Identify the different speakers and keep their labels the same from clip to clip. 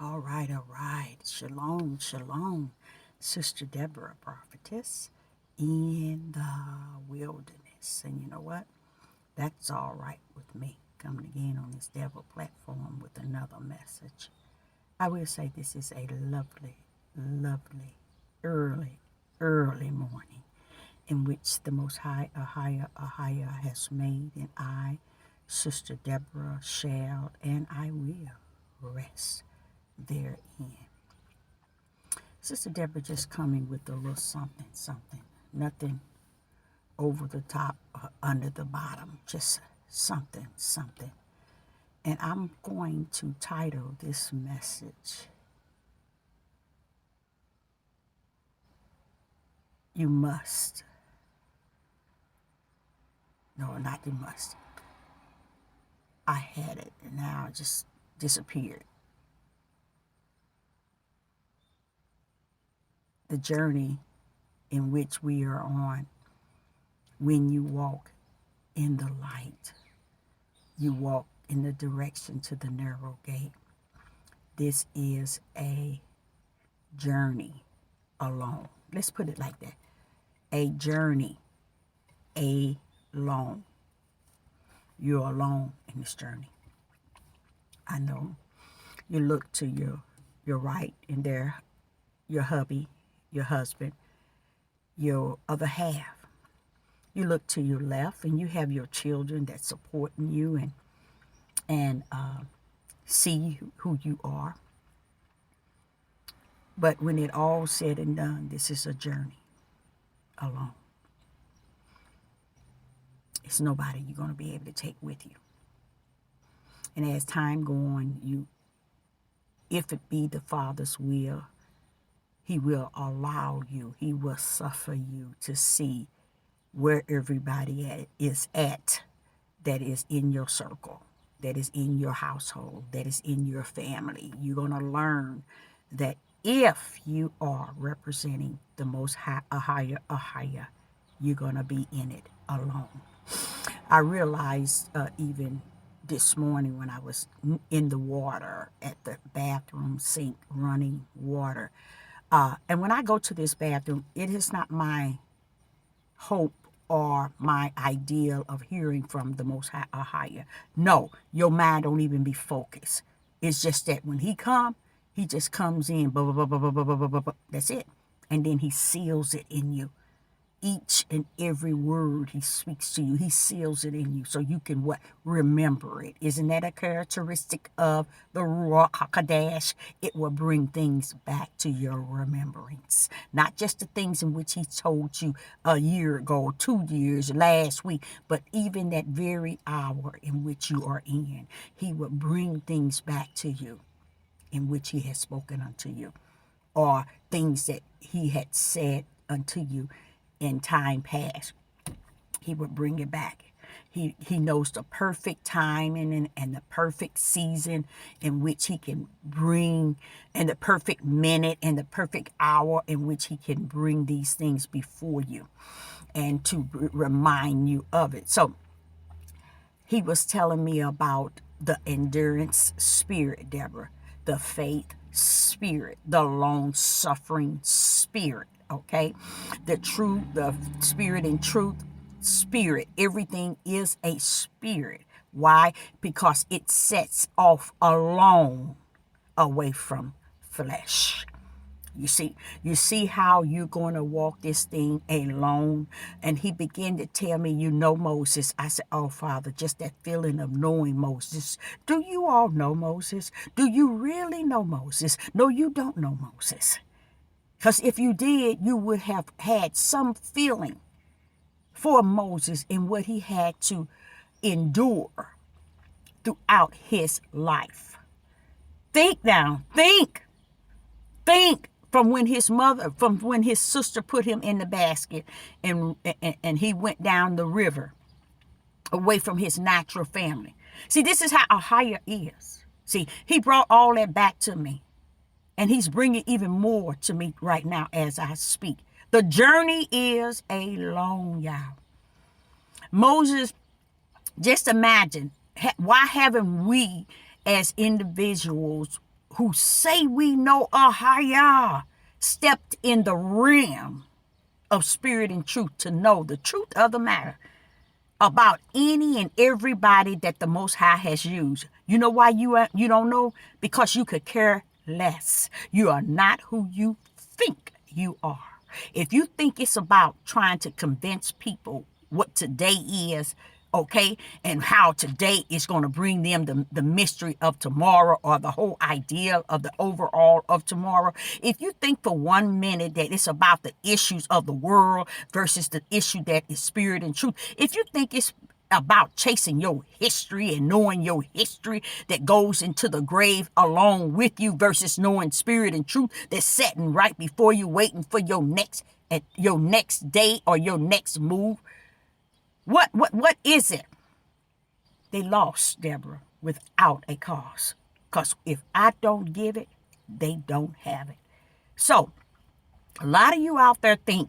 Speaker 1: All right, all right. Shalom, shalom. Sister Deborah, prophetess in the wilderness. And you know what? That's all right with me. Coming again on this devil platform with another message. I will say this is a lovely, lovely, early morning in which the Most High, Ahia has made, and I, Sister Deborah, shall and I will rest therein. Sister Deborah just coming with a little something. Nothing over the top or under the bottom. Just something. And I'm going to title this message, You Must. No, not You Must. I had it and now it just disappeared. The journey in which we are on when you walk in the light. You walk in the direction to the narrow gate. This is a journey alone. Let's put it like that. A journey alone. You're alone in this journey. I know. You look to your right and there, your hubby, your husband, your other half. You look to your left and you have your children that's supporting you and see who you are. But when it all said and done, this is a journey alone. It's nobody you're going to be able to take with you. And as time go on, if it be the Father's will, He will allow you, He will suffer you to see where everybody is at that is in your circle, that is in your household, that is in your family. You're going to learn that if you are representing the Most High, Ahia, you're going to be in it alone. I realized even this morning when I was in the water at the bathroom sink, running water. And when I go to this bathroom, it is not my hope or my ideal of hearing from the Most High, Ahia. No, your mind don't even be focused. It's just that when He come, He just comes in, blah, blah, blah, blah, blah, blah, blah, blah, blah. That's it. And then He seals it in you. Each and every word He speaks to you, He seals it in you so you can what? Remember it. Isn't that a characteristic of the Ruach HaKodesh? It will bring things back to your remembrance. Not just the things in which He told you a year ago, 2 years, last week, but even that very hour in which you are in. He will bring things back to you in which He has spoken unto you, or things that He had said unto you in time past. He would bring it back. He knows the perfect timing and the perfect season in which He can bring, and the perfect minute and the perfect hour in which He can bring these things before you and to remind you of it. So He was telling me about the endurance spirit, Deborah, the faith spirit, the long-suffering spirit, okay? The spirit and truth spirit. Everything is a spirit. Why? Because it sets off alone away from flesh. You see how you're going to walk this thing alone. And He began to tell me, Moses. I said, oh, Father, just that feeling of knowing Moses. Do you all know Moses? Do you really know Moses? No, you don't know Moses. Because if you did, you would have had some feeling for Moses and what he had to endure throughout his life. Think now. Think from when his sister put him in the basket and he went down the river away from his natural family. See, this is how Ahia is. See, He brought all that back to me. And He's bringing even more to me right now as I speak. The journey is a long, y'all. Moses, just imagine, why haven't we as individuals who say we know Ahaya stepped in the realm of spirit and truth to know the truth of the matter about any and everybody that the Most High has used. You know why you don't know? Because you could care less. You are not who you think you are. If you think it's about trying to convince people what today is, okay, and how today is going to bring them the mystery of tomorrow, or the whole idea of the overall of tomorrow, if you think for 1 minute that it's about the issues of the world versus the issue that is spirit and truth, if you think it's about chasing your history and knowing your history that goes into the grave along with you versus knowing spirit and truth that's sitting right before you waiting for your next day or your next move, what is it? They lost, Deborah, without a cause. Because if I don't give it, they don't have it. So a lot of you out there think,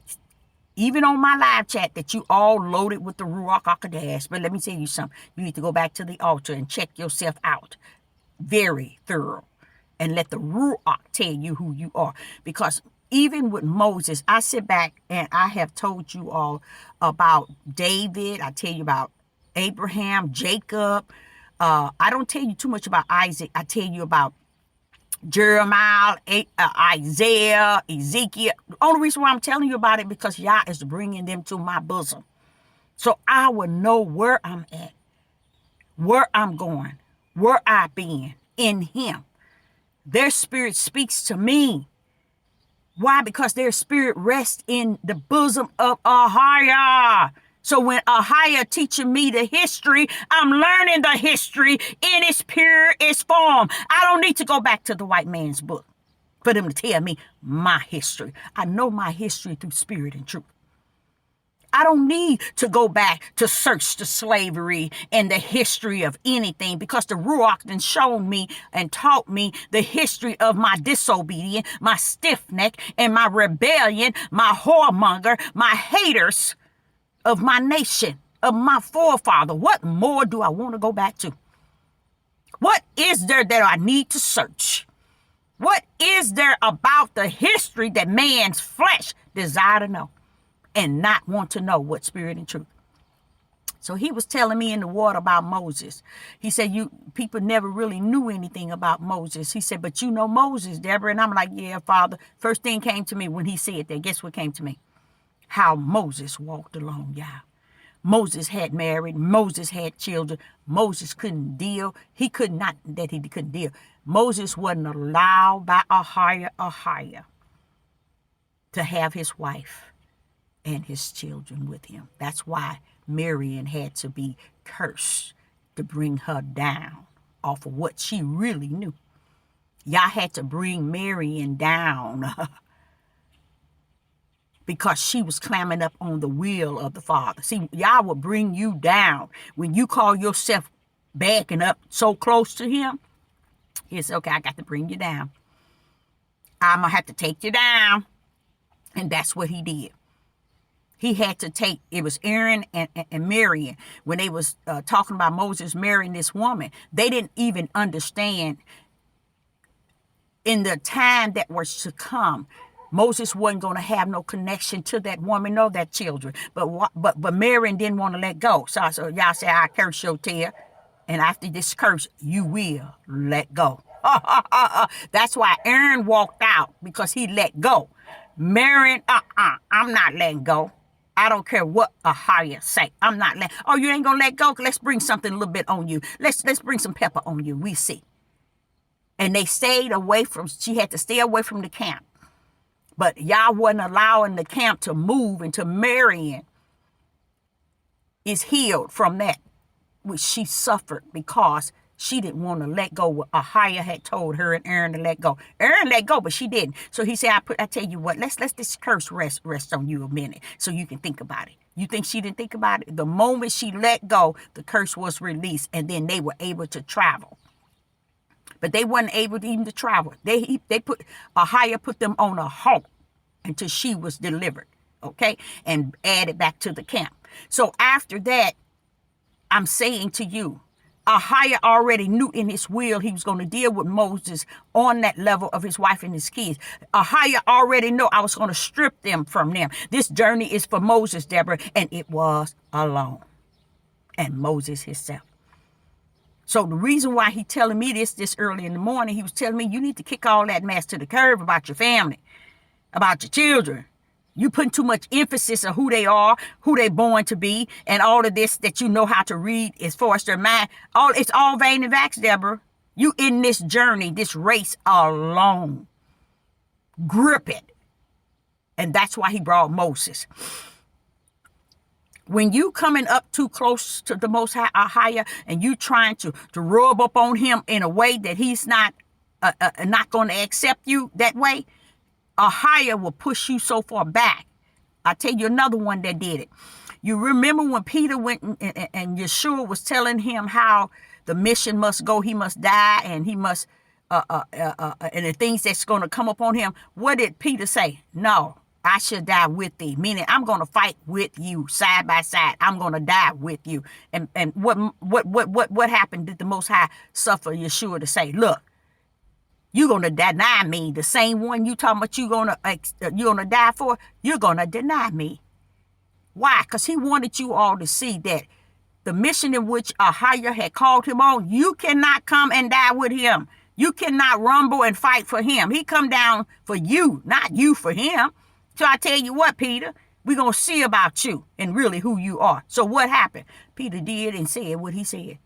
Speaker 1: even on my live chat, that you all loaded with the Ruach HaKodesh. But let me tell you something. You need to go back to the altar and check yourself out. Very thorough. And let the Ruach tell you who you are. Because even with Moses, I sit back and I have told you all about David. I tell you about Abraham, Jacob. I don't tell you too much about Isaac. I tell you about Jeremiah, Isaiah, Ezekiel. The only reason why I'm telling you about it because Yah is bringing them to my bosom. So I will know where I'm at, where I'm going, where I've been in him. Their spirit speaks to me. Why? Because their spirit rests in the bosom of Ahaya. So when Ahaya teaching me the history, I'm learning the history in its purest form. I don't need to go back to the white man's book for them to tell me my history. I know my history through spirit and truth. I don't need to go back to search the slavery and the history of anything because the Ruach then shown me and taught me the history of my disobedience, my stiff neck, and my rebellion, my whoremonger, my haters of my nation, of my forefather. What more do I want to go back to? What is there that I need to search? What is there about the history that man's flesh desire to know and not want to know what spirit and truth? So he was telling me in the water about Moses. He said, people never really knew anything about Moses. He said, but you know Moses, Deborah. And I'm like, yeah, Father. First thing came to me when he said that. Guess what came to me? How Moses walked along, Yah. Moses had married. Moses had children. Moses couldn't deal. He couldn't deal. Moses wasn't allowed by Ahaya to have his wife and his children with him. That's why Miriam had to be cursed to bring her down off of what she really knew. Yah had to bring Miriam down because she was climbing up on the will of the Father. See, Yah will bring you down when you call yourself backing up so close to him. He said, okay, I got to bring you down. I'm going to have to take you down. And that's what he did. He had to take, it was Aaron and Miriam. When they was talking about Moses marrying this woman, they didn't even understand in the time that was to come, Moses wasn't going to have no connection to that woman nor that children. But Miriam didn't want to let go. So y'all say, I curse your tail. And after this curse, you will let go. That's why Aaron walked out, because he let go. Miriam, I'm not letting go. I don't care what Ahaya say. I'm not letting. Oh, you ain't gonna let go? Let's bring something a little bit on you. Let's bring some pepper on you. We see. And they stayed away from. She had to stay away from the camp. But Yah wasn't allowing the camp to move until Miriam is healed from that, which she suffered because she didn't want to let go what Ahaya had told her and Aaron to let go. Aaron let go, but she didn't. So he said, I tell you what, let's this curse rest on you a minute so you can think about it. You think she didn't think about it? The moment she let go, the curse was released, and then they were able to travel. But they weren't able to even to travel. Ahaya put them on a halt until she was delivered, okay, and added back to the camp. So after that, I'm saying to you, Ahiah already knew in his will he was going to deal with Moses on that level of his wife and his kids. Ahiah already knew I was going to strip them from them. This journey is for Moses, Deborah, and it was alone. And Moses himself. So the reason why he telling me this early in the morning, he was telling me you need to kick all that mess to the curb about your family, about your children. You putting too much emphasis on who they are, who they born to be, and all of this that you know how to read as far as their mind. It's all vain and vax, Deborah. You in this journey, this race alone. Grip it. And that's why he brought Moses. When you coming up too close to the Most High, and you trying to rub up on him in a way that he's not going to accept you that way, Ahiah will push you so far back. I'll tell you another one that did it. You remember when Peter went and Yeshua was telling him how the mission must go, he must die, and he must, and the things that's going to come upon him. What did Peter say? No, I shall die with thee, meaning I'm going to fight with you side by side. I'm going to die with you. And what happened? Did the Most High suffer Yeshua to say, look, you're going to deny me. The same one you talking about you're going to die for, you're going to deny me. Why? Because he wanted you all to see that the mission in which Ahiah had called him on, you cannot come and die with him. You cannot rumble and fight for him. He come down for you, not you for him. So I tell you what, Peter, we're going to see about you and really who you are. So what happened? Peter did and said what he said.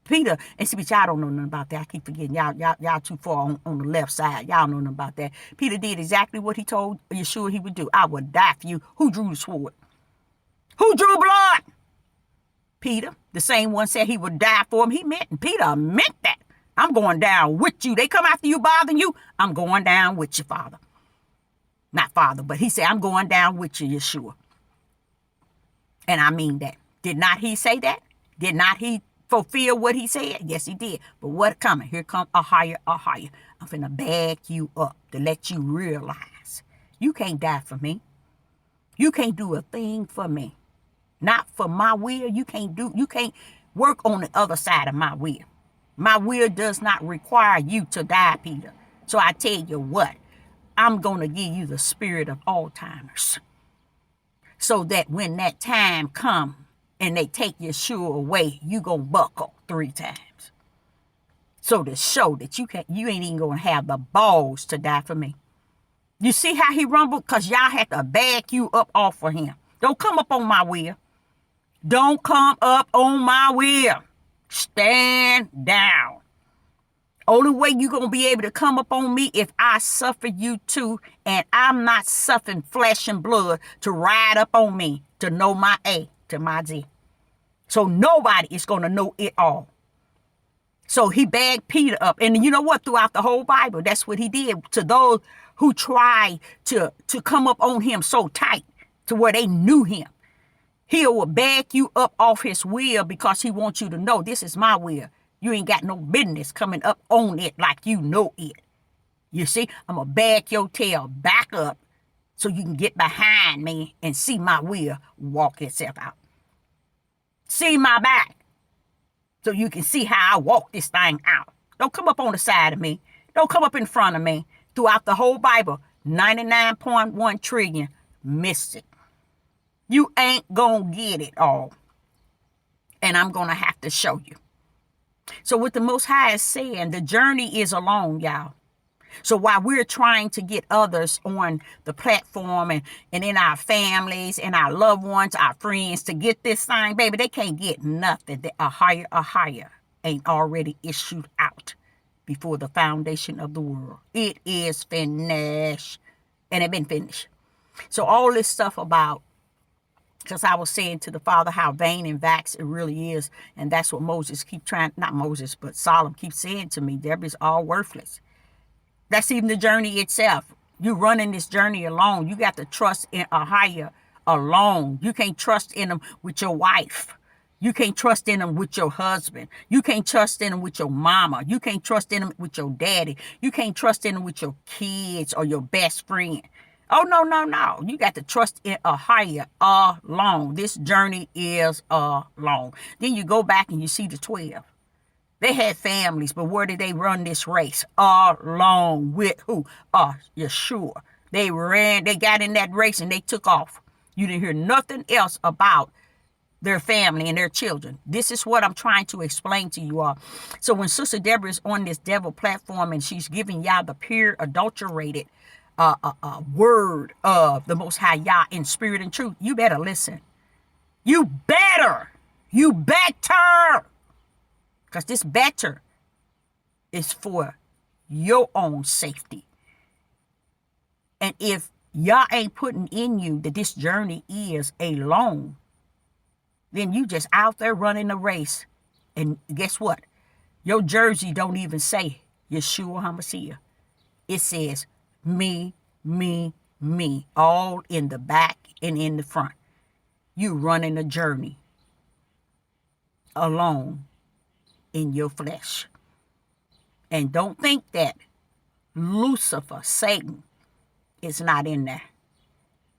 Speaker 1: Peter, and see, but y'all don't know nothing about that. I keep forgetting. Y'all too far on the left side. Y'all know nothing about that. Peter did exactly what he told Yeshua he would do. I would die for you. Who drew the sword? Who drew blood? Peter, the same one said he would die for him. Peter meant that. I'm going down with you. They come after you, bothering you. I'm going down with you, Father. Not Father, but he said, I'm going down with you, Yeshua. And I mean that. Did not he say that? Did not he fulfill what he said? Yes, he did. But what coming? Here come Ahiah. I'm finna bag you up to let you realize you can't die for me. You can't do a thing for me. Not for my will. You can't work on the other side of my will. My will does not require you to die, Peter. So I tell you what, I'm going to give you the spirit of Alzheimer's. So that when that time comes, and they take Yeshua away, you gonna buckle 3 times. So to show that you ain't even gonna have the balls to die for me. You see how he rumbled? Because y'all had to back you up off of him. Don't come up on my will. Don't come up on my will. Stand down. Only way you gonna be able to come up on me if I suffer you too, and I'm not suffering flesh and blood to ride up on me to know my A to my Z. So nobody is going to know it all. So he bagged Peter up. And you know what? Throughout the whole Bible, that's what he did to those who tried to come up on him so tight to where they knew him. He will bag you up off his will because he wants you to know this is my will. You ain't got no business coming up on it like you know it. You see, I'm going to bag your tail back up so you can get behind me and see my will walk itself out. See my back so you can see how I walk this thing out. Don't come up on the side of me. Don't come up in front of me. Throughout the whole Bible, 99.1 trillion missed it. You ain't gonna get it all. And I'm gonna have to show you. So what the Most High is saying, the journey is alone, y'all. So while we're trying to get others on the platform and in our families and our loved ones, our friends to get this thing, baby, they can't get nothing. Ahiah ain't already issued out before the foundation of the world. It is finished. And it been finished. So all this stuff about, because I was saying to the Father how vain and vax it really is. And that's what Moses keep trying, not Moses, but Solomon keeps saying to me, Deborah's all worthless. That's even the journey itself. You running this journey alone. You got to trust in Ahiah alone. You can't trust in him with your wife. You can't trust in him with your husband. You can't trust in him with your mama. You can't trust in him with your daddy. You can't trust in him with your kids or your best friend. Oh, no. You got to trust in Ahiah alone. This journey is alone. Then you go back and you see the 12. They had families, but where did they run this race? Along with who? Yeshua. They ran, they got in that race and they took off. You didn't hear nothing else about their family and their children. This is what I'm trying to explain to you all. So when Sister Deborah is on this devil platform and she's giving y'all the pure, adulterated word of the Most High Yah in spirit and truth, you better listen. You better. You better. Because this better is for your own safety. And if y'all ain't putting in you that this journey is a long, then you just out there running a race. And guess what? Your jersey don't even say Yeshua HaMashiach. It says me, me, me, all in the back and in the front. You running a journey alone in your flesh. And don't think that Lucifer, Satan, is not in there.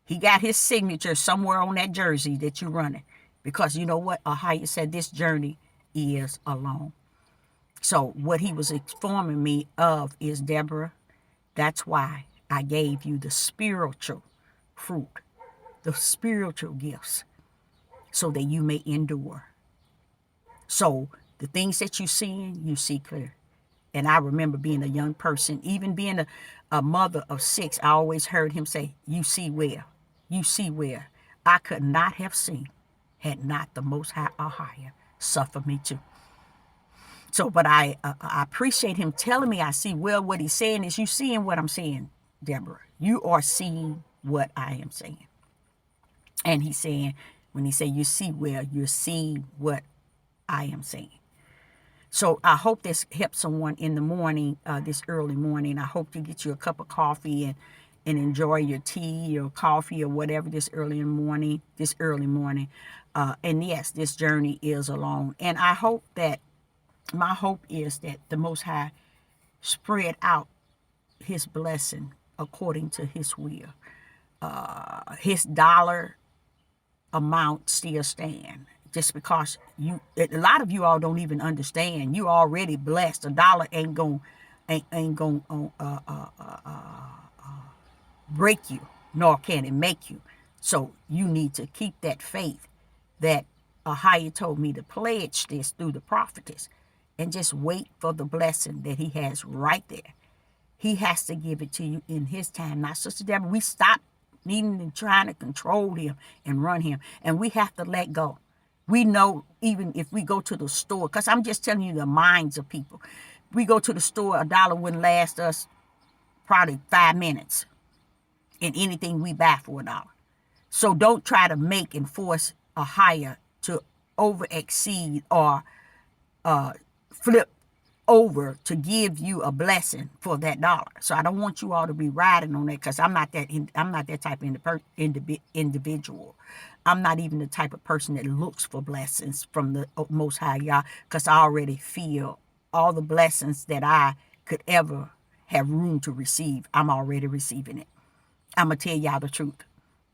Speaker 1: He got his signature somewhere on that jersey that you're running. Because you know what? Ahia said this journey is alone. So what he was informing me of is, Deborah, that's why I gave you the spiritual fruit, the spiritual gifts, so that you may endure. So the things that you're seeing, you see clear. And I remember being a young person, even being a mother of 6, I always heard him say, you see where? You see where? I could not have seen had not the Most High Ahia suffered me too. So, but I appreciate him telling me I see well. What he's saying is, you seeing what I'm saying, Deborah. You are seeing what I am saying. And he's saying, when he say you see well, you're seeing what I am saying. So I hope this helps someone in the morning, this early morning. I hope to get you a cup of coffee and enjoy your tea or coffee or whatever this early morning. And yes, this journey is alone. And I hope that, my hope is that the Most High spread out his blessing according to his will. His dollar amount still stand. Just because a lot of you all don't even understand. You already blessed. A dollar ain't gonna break you, nor can it make you. So you need to keep that faith that Ahia told me to pledge this through the prophetess, and just wait for the blessing that he has right there. He has to give it to you in his time. Not Sister Deborah. We stop needing and trying to control him and run him, and we have to let go. We know, even if we go to the store, because I'm just telling you the minds of people. We go to the store, a dollar wouldn't last us probably 5 minutes in anything we buy for a dollar. So don't try to make and force Ahia to over exceed or flip over to give you a blessing for that dollar. So I don't want you all to be riding on that, because I'm not that type of individual. I'm not even the type of person that looks for blessings from the Most High Yah, because I already feel all the blessings that I could ever have room to receive. I'm already receiving it. I'm going to tell y'all the truth.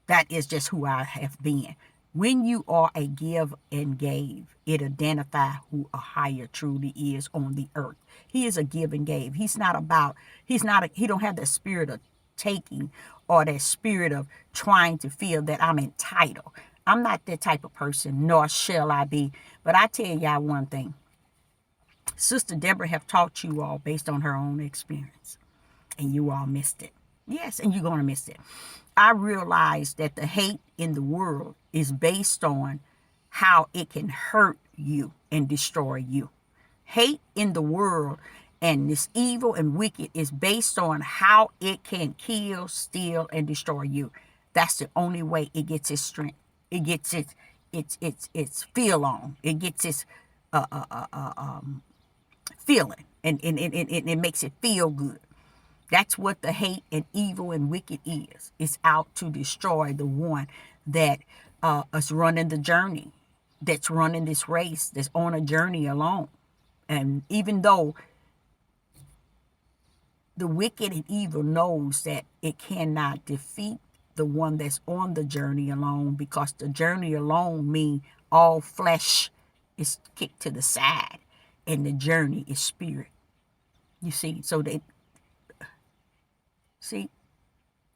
Speaker 1: That is just who I have been. When you are a give and gave, it identifies who Ahia truly is on the earth. He is a give and gave. He don't have that spirit of taking or that spirit of trying to feel that I'm entitled. I'm not that type of person, nor shall I be. But I tell y'all one thing. Sister Deborah have taught you all based on her own experience, and you all missed it. Yes, and you're going to miss it. I realized that the hate in the world is based on how it can hurt you and destroy you. Hate in the world and this evil and wicked is based on how it can kill, steal, and destroy you. That's the only way it gets its strength. It gets its feel on. It gets its feeling, and it makes it feel good. That's what the hate and evil and wicked is. It's out to destroy the one that is running the journey, that's running this race, that's on a journey alone. And even though the wicked and evil knows that it cannot defeat the one that's on the journey alone, because the journey alone means all flesh is kicked to the side. and the journey is spirit. You see, so see,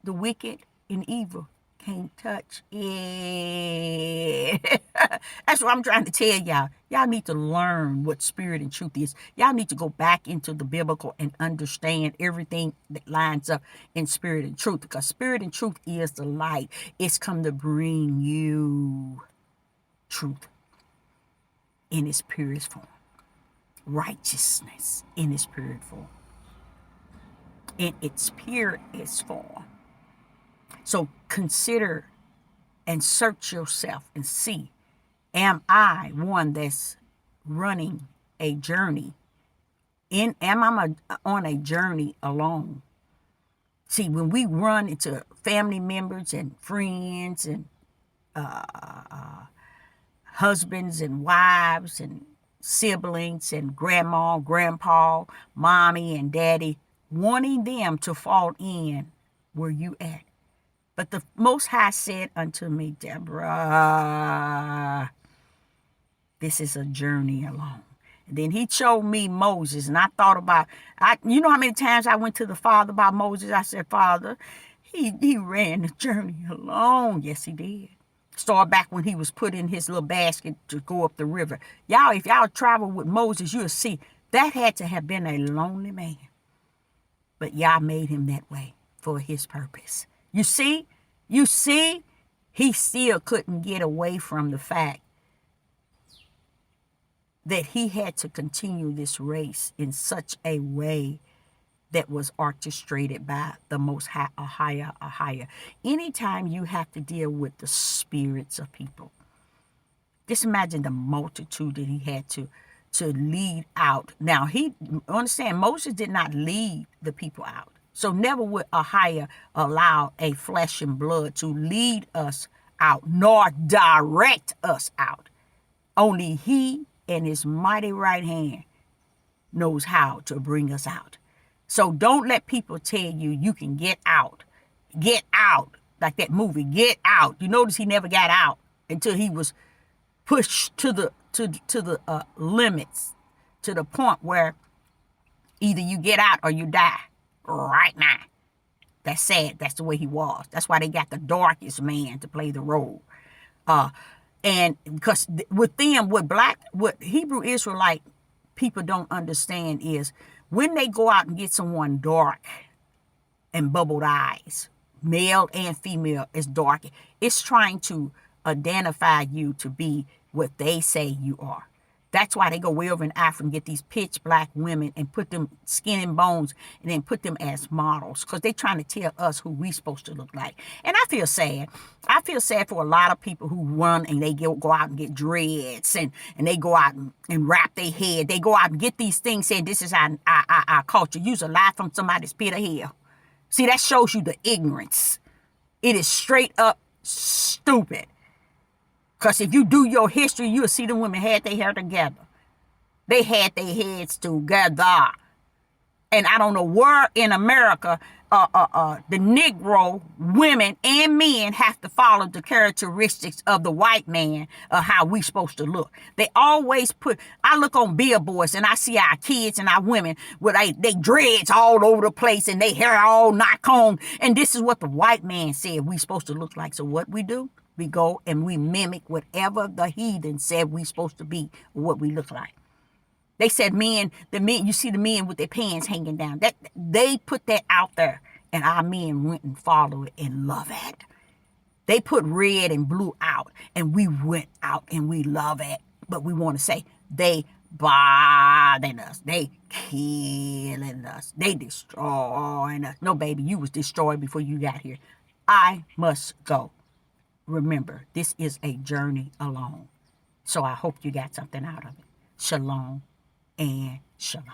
Speaker 1: the wicked and evil can't touch it. That's what I'm trying to tell y'all. Y'all need to learn what spirit and truth is. Y'all need to go back into the biblical and understand everything that lines up in spirit and truth, because spirit and truth is the light. It's come to bring you truth in its purest form, righteousness in its purest form, in its purest form. So consider and search yourself and see, am I one that's running a journey? Am I on a journey alone? See, when we run into family members and friends and husbands and wives and siblings and grandma, grandpa, mommy and daddy, wanting them to fall in where you at. But the Most High said unto me, Deborah, this is a journey alone. And then he showed me Moses, and I thought about, you know how many times I went to the Father about Moses? I said, Father, he ran the journey alone. Yes, he did. Start back when he was put in his little basket to go up the river. Y'all, if y'all travel with Moses, you'll see that had to have been a lonely man. But Yah made him that way for his purpose. You see, he still couldn't get away from the fact that he had to continue this race in such a way that was orchestrated by the Most High, Ahia. Anytime you have to deal with the spirits of people, just imagine the multitude that he had to lead out. Now, he understand Moses did not lead the people out. So never would Ahia allow a flesh and blood to lead us out, nor direct us out. Only he and his mighty right hand knows how to bring us out. So don't let people tell you you can get out. Get out. Like that movie, Get Out. You notice he never got out until he was pushed to the limits, to the point where either you get out or you die right now. That's sad. That's the way he was. That's why they got the darkest man to play the role. And because with them, what Hebrew Israelite people don't understand is when they go out and get someone dark and bubbled eyes, male and female, is dark. It's trying to identify you to be what they say you are. That's why they go way over in Africa and get these pitch black women and put them skin and bones and then put them as models, because they're trying to tell us who we supposed to look like. And I feel sad. I feel sad for a lot of people who run and they go out and get dreads and they go out and wrap their head. They go out and get these things saying this is our culture. Use a lie from somebody's pit of hell. See, that shows you the ignorance. It is straight up stupid. Because if you do your history, you'll see the women had their hair together. They had their heads together. And I don't know where in America the Negro women and men have to follow the characteristics of the white man of how we supposed to look. They always I look on billboards and I see our kids and our women with they dreads all over the place and they hair all not combed. And this is what the white man said we supposed to look like. So what we do? We go and we mimic whatever the heathen said we supposed to be, what we look like. They said the men, you see the men with their pants hanging down. That they put that out there, and our men went and followed it and love it. They put red and blue out, and we went out and we love it. But we want to say they bothering us. They killing us. They destroying us. No, baby, you was destroyed before you got here. I must go. Remember, this is a journey alone. So I hope you got something out of it. Shalom and shalom.